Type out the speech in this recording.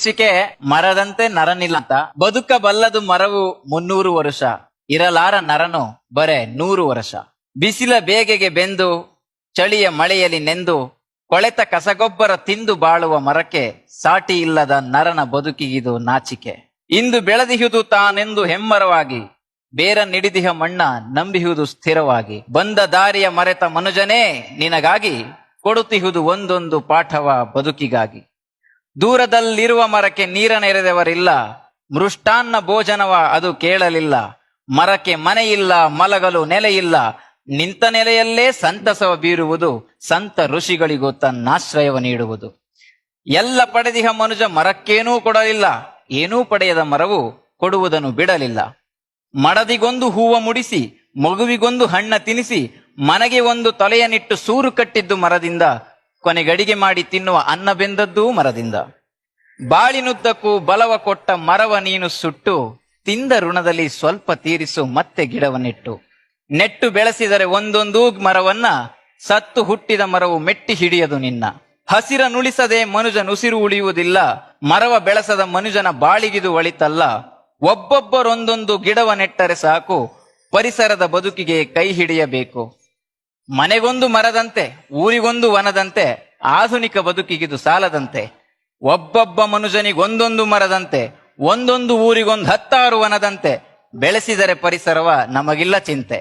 ನಾಚಿಕೆ ಮರದಂತೆ ನರನಿಲ್ಲ ಅಂತ. ಬದುಕಬಲ್ಲದು ಮರವು 300 ವರುಷ, ಇರಲಾರ ನರನು ಬರೇ 100 ವರ್ಷ. ಬಿಸಿಲ ಬೇಗೆಗೆ ಬೆಂದು ಚಳಿಯ ಮಳೆಯಲ್ಲಿ ನೆಂದು ಕೊಳೆತ ಕಸಗೊಬ್ಬರ ತಿಂದು ಬಾಳುವ ಮರಕ್ಕೆ ಸಾಟಿ ಇಲ್ಲದ ನರನ ಬದುಕಿಗಿದು ನಾಚಿಕೆ. ಇಂದು ಬೆಳೆದಿಹುದು ತಾನೆಂದು ಹೆಮ್ಮರವಾಗಿ, ಬೇರ ನಿಡಿದಿಹ ಮಣ್ಣ ನಂಬಿಹುದು ಸ್ಥಿರವಾಗಿ. ಬಂದ ದಾರಿಯ ಮರೆತ ಮನುಜನೇ ನಿನಗಾಗಿ, ಕೊಡುತ್ತಿಹುದು ಒಂದೊಂದು ಪಾಠವ ಬದುಕಿಗಾಗಿ. ದೂರದಲ್ಲಿರುವ ಮರಕ್ಕೆ ನೀರನೆರೆದವರಿಲ್ಲ, ಮೃಷ್ಟಾನ್ನ ಭೋಜನವ ಅದು ಕೇಳಲಿಲ್ಲ. ಮರಕ್ಕೆ ಮನೆಯಿಲ್ಲ, ಮಲಗಲು ನೆಲೆಯಿಲ್ಲ, ನಿಂತ ನೆಲೆಯಲ್ಲೇ ಸಂತಸವ ಬೀರುವುದು. ಸಂತ ಋಷಿಗಳಿಗೂ ತನ್ನಾಶ್ರಯವ ನೀಡುವುದು. ಎಲ್ಲ ಪಡೆದಿಹ ಮನುಜ ಮರಕ್ಕೇನೂ ಕೊಡಲಿಲ್ಲ, ಏನೂ ಪಡೆಯದ ಮರವು ಕೊಡುವುದನ್ನು ಬಿಡಲಿಲ್ಲ. ಮಡದಿಗೊಂದು ಹೂವ ಮುಡಿಸಿ, ಮಗುವಿಗೊಂದು ಹಣ್ಣ ತಿನಿಸಿ, ಮನೆಗೆ ಒಂದು ತೊಲೆಯನಿಟ್ಟು ಸೂರು ಕಟ್ಟಿದ್ದು ಮರದಿಂದ, ಕೊನೆಗಡಿಗೆ ಮಾಡಿ ತಿನ್ನುವ ಅನ್ನ ಬೆಂದದ್ದೂ ಮರದಿಂದ. ಬಾಳಿನುದ್ದಕ್ಕೂ ಬಲವ ಕೊಟ್ಟ ಮರವ ನೀನು ಸುಟ್ಟು, ತಿಂದ ಋಣದಲ್ಲಿ ಸ್ವಲ್ಪ ತೀರಿಸು ಮತ್ತೆ ಗಿಡವನ್ನಿಟ್ಟು. ನೆಟ್ಟು ಬೆಳೆಸಿದರೆ ಒಂದೊಂದೂ ಮರವನ್ನ, ಸತ್ತು ಹುಟ್ಟಿದ ಮರವು ಮೆಟ್ಟಿ ಹಿಡಿಯದು ನಿನ್ನ. ಹಸಿರ ನುಳಿಸದೆ ಮನುಜನುಸಿರು ಉಳಿಯುವುದಿಲ್ಲ, ಮರವ ಬೆಳೆಸದ ಮನುಜನ ಬಾಳಿಗಿದು ಒಳಿತಲ್ಲ. ಒಬ್ಬೊಬ್ಬರೊಂದೊಂದು ಗಿಡವ ನೆಟ್ಟರೆ ಸಾಕು, ಪರಿಸರದ ಬದುಕಿಗೆ ಕೈ ಹಿಡಿಯಬೇಕು. ಮನೆಗೊಂದು ಮರದಂತೆ, ಊರಿಗೊಂದು ವನದಂತೆ, ಆಧುನಿಕ ಬದುಕಿಗಿದು ಸಾಲದಂತೆ. ಒಬ್ಬೊಬ್ಬ ಮನುಜನಿಗೊಂದೊಂದು ಮರದಂತೆ, ಒಂದೊಂದು ಊರಿಗೊಂದು 10 ವನದಂತೆ. ಬೆಳೆಸಿದರೆ ಪರಿಸರವ ನಮಗಿಲ್ಲ ಚಿಂತೆ.